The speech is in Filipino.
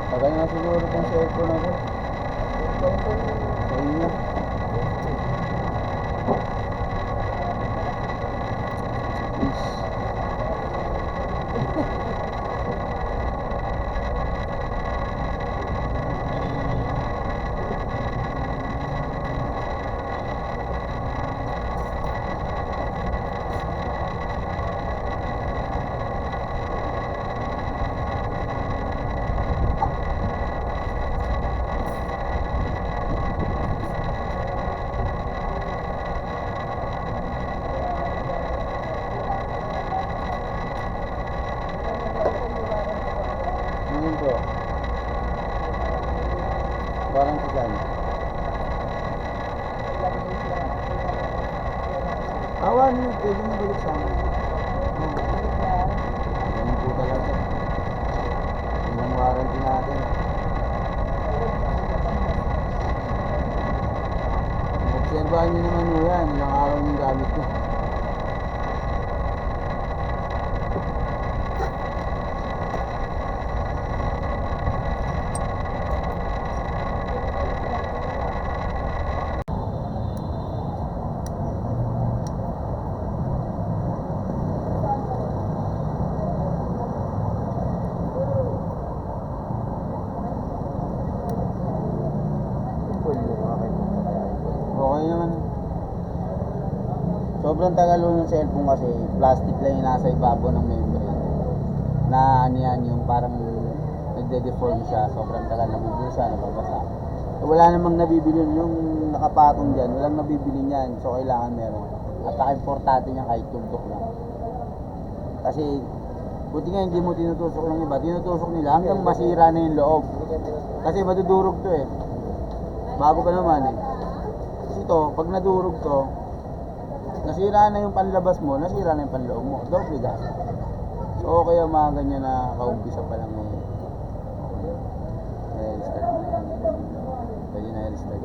Tagal na siguro itong cellphone ako. Ayun na. Peace. Ngayon po. Parang kasan. Awan mo, pwede mo balik sa amin. Ganun po talaga. Yun ang warranty natin. Obserbahan nyo naman mo yan, ilang araw yung gamit ko. Okay naman. Sobrang tagal ng cellphone kasi plastic lang yung nasa ibabaw ng membrane. Na ano yan, yung parang nagde-deform siya. Sobrang tagal na bubusa, nababasa. Wala namang nabibili yung nakapatong dyan. Walang nabibili niyan. So kailangan meron. At naka-importante niya kahit tuldok lang. Kasi buti nga hindi mo tinutusok ng iba. Tinutusok nila hanggang masira na yung loob. Kasi madudurog to eh. Bago pa naman eh. Kasi ito, pag nadurog to, nasira na yung panlabas mo, nasira na yung panloob mo. Double gas. So kaya mga ganyan na kaumpisa pa lang eh. Restart na yan. Pwede na restart.